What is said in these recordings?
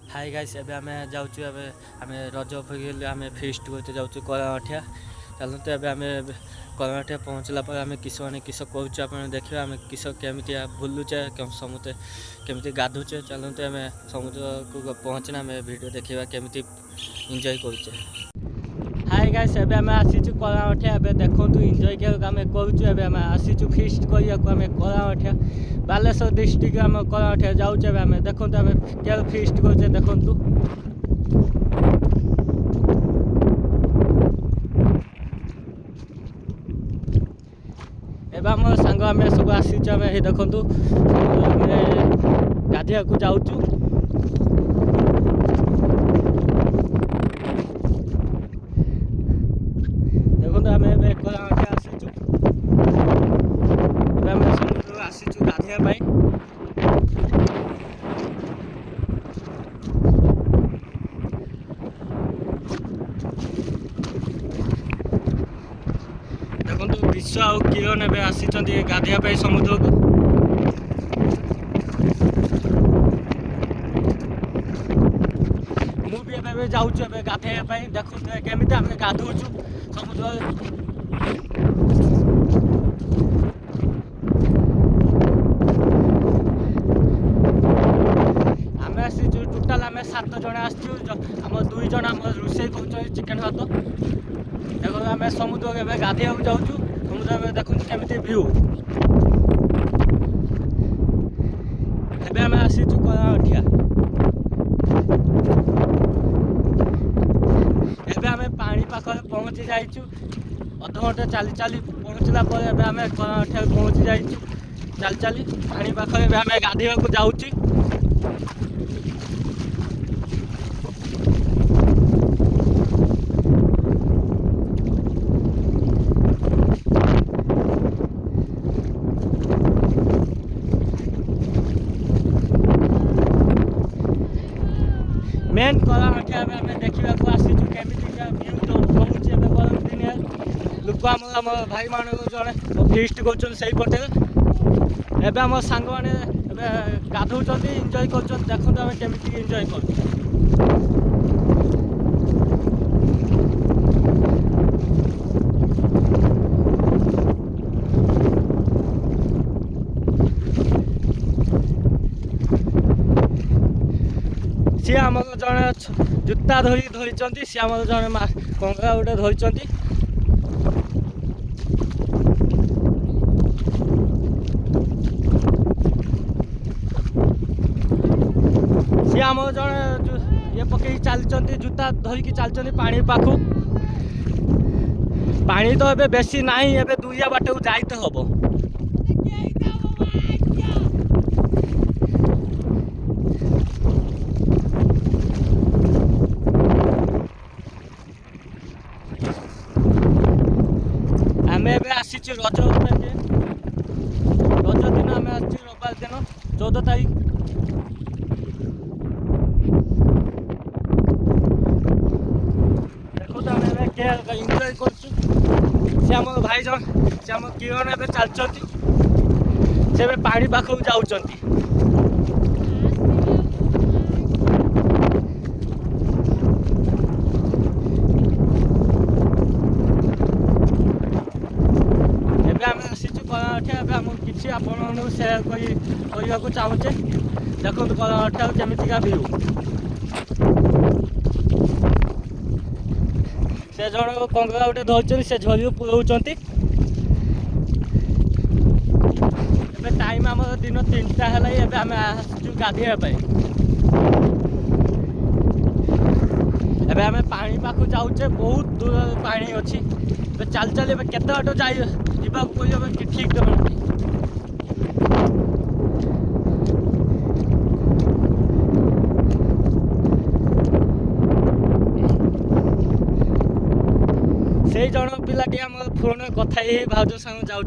Hi guys एबे आमे जाउछु एबे आमे रज फगिल आमे फेस्ट करते जाउछु कलाठिया चलते एबे आमे कलाठिया पहुँचला पर आमे किस माने किस कहूछु आपण देखिबा आमे किस केमिति बुलुचे समुद्र केमिति गाधुचे चलते आमे समुद्र को पहुँचना आमे वीडियो देखिबा केमिति एंजॉय करूचे। हाय गाइस एबे आमे आसीछु कलाठिया एबे देखंतु एंजॉय के आमे करूछु एबे आमे आसीछु फेस्ट करिया को आमे कलाठिया बालेश्वर डिस्ट्रिक्ट आम कलाठिया जाऊे आम देखो आम क्या फिस्ट करे देखु एवं आम सांग आम सब आसी देखु गाधिया को जाऊँ देखो आम कलाठिया आसीचु आम समुद्र आसीचु गाधिया देखो विश्व आ किरण एवं आसी गाधिया समुद्र को मुझे जाऊँ गाधे देखो केमी आम गाधौचु समुद्र टोटाल आम 7 जन आम 2 जन आम रोषे कर चिकेन भात देखो आम समुद्र के गाधिया जाऊँ समुद्र में देखो केमी भ्यू एवं आसीचु कलाठिया एवं आम पानी पाखे पहुँची जाइचु अध घंटे चली चली पहुँचला आम कलाठिया पहुँची जाइचु चली चली पानी पाखे आम गाधोवा को जाऊँ मेन कलाठिया आम देखा आसीचु केमिका व्यू तो रोचे गरम दिन लोक आम भाई मान जड़े फिस्ट करपटे एवं आम सांग मैंने गाधौं एंजॉय कर देखो आम केमी एंजॉय कर सी आम जड़े जूता धरी सी आम जड़े कंगा गोटे धरी सी आम जड़े ये पकई चलती जूता धरिकी चलती पानी पाखु पानी तो एबे बेसी नहीं एबे दुरिया बाट को जाइते हम आमे आसीचु रज दिन आम आसी रविवार दिन 14 तारीख देखो तो आम एंजॉय कर भाई जन से आम किरण ए चलती से पानी पाखक जाऊँच कलाठिया किसी आपण सेयार करने को चाहूचे देखो कलाठिया केमिका व्यू से जन कंगा गोटे धरते से झरी पुराऊँच टाइम आम दिन 3टा है आम आसचु गाधोवाई एबे आम पानी पाखु जाऊे बहुत दूर पानी अच्छी चल चल केते बाट जावा कि ठीक से जन पिलाटी आम फोन कथा ही भाज संग जाऊँ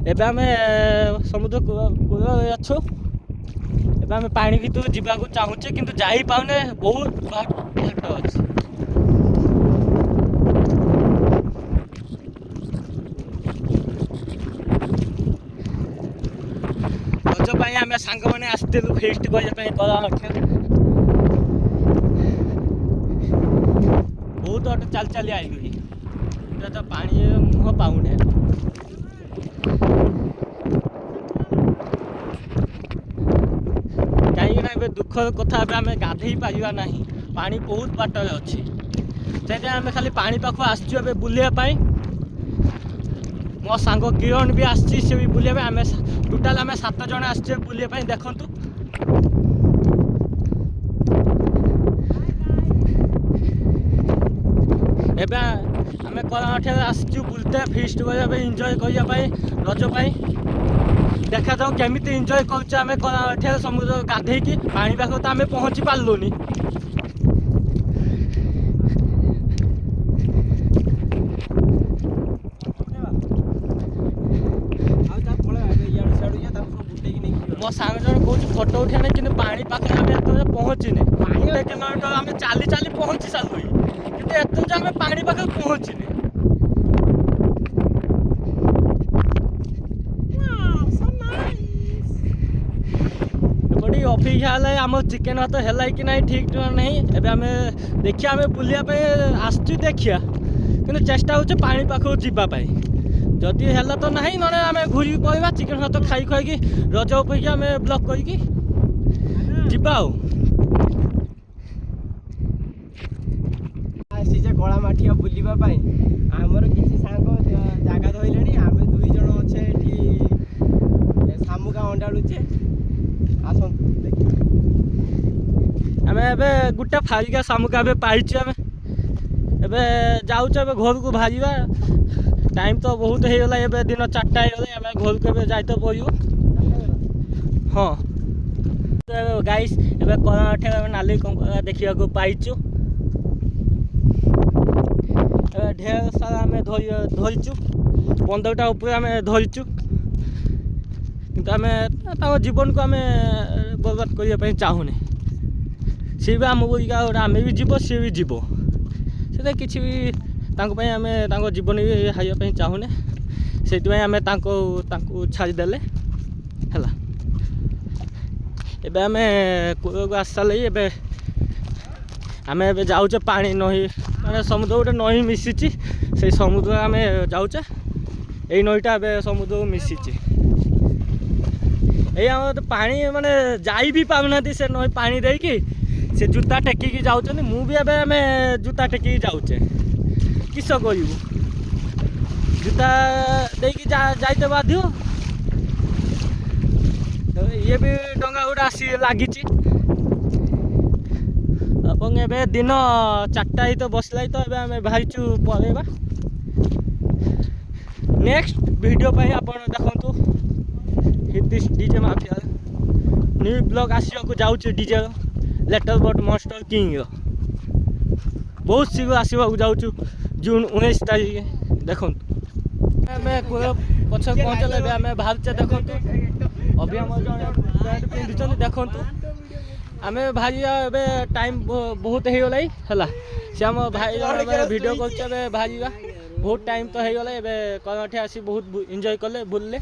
एबे आम समुद्र कूल अच्छु एबे आम पानी भीतर जावाक चाहूचे किंतु जाई पाउने बहुत बाट अच्छे रज आम सांग मैंने आसलु फेस्ट करने बहुत बाट चल चली आइलु तो पानी मुह पाऊने कहीं दुखर कथा आम गाधे पारा ना पानी बहुत बाट अच्छी से आम खाली पानी पाख आसचु बुलापी मो सांग किरण भी आसी सी भी बुलाए आम टोटाल आम 7 जन आसचे बुलापी देखु एबे आम कलाठी आसचु बुलते फिस्ट करने एंजॉय करने रज देखा जाऊ केमी एंजॉय करुचे आम कलाठी समुद्र गाधेकी पानी पाख तो आम पहुँची पार्लुनी मो सांग जन कौन फोटो उठाने कि पानी पाखे आम पहुँचने किलोमीटर आम चली चली पहुँची सारू कि आम पानी पाखे पहुँचने बड़ी अपेक्षा है आम चिकेन भात है कि ना ठीक नहीं एवं आम देखिए आम बुलापी आसचु देखिया कि चेष्टा हो पानी पाखक जावाई जदि है तो ना ना आम घूरी पड़ा चिकेन भात खाई खाई रज उपे आम ब्लॉक करके कला माठिया बुलापी आमर किसी सांग जगह धरले आम 2 जन अच्छे शामुका अंडाड़ुचे आस आम ए गोटे फारिका शामुका पाइचु आम जाऊँ घर को बाहर टाइम तो बहुत होगा ए दिन 4टा होगा आम घर को जाते पड़ो हाँ गाइस ए कलाठी नाली कंकड़ा देखा पाइचु ढेर सारा आम धरचु 15टा ऊपर आम धरचु कि आम जीवन को आम बर्बाद करने चाहूने सी भी आम आम भी जीव सी भी जीव से किसी भी आम जीवन भी हारिया चाहूने से आम छाड़देले है एबे आम कूल को आस सारे आम ए जाऊे पानी नही मैंने समुद्र गोटे नही मिसी से समुद्र आम जाऊे यही नईटा ए समुद्र को मिसी ये आम तो पानी माने जाई भी पाना से नई पानी देकी से जूता टेकिकी जाऊँ मु भी एबे आम जूता टेकिकी जाऊे किस करू जूता देकी जाइते बाध्य ये भी डंगा गोटे आसी लगी ए दिन 4टा ही तो बसला तो ए आम बाहरीचु पलैबा नेक्स्ट वीडियो पे आप देखु हितिश डीजे माफिया न्यू ब्लॉग आसवा जाऊँ डीजे लेटर बट मस्टर किंग बहुत शीघ्र आसवा जाऊँ जून 19 तारीख देखु आम पछ पहुँचले आम बाहर देखु अभी आम पैंट पिंधुं देखु आम भाई ए टाइम बहुत होगला है सी आम भाई वीडियो कर बाहर बहुत टाइम तो होगला ए कलाठी आसी बहुत एंजॉय कले बुलले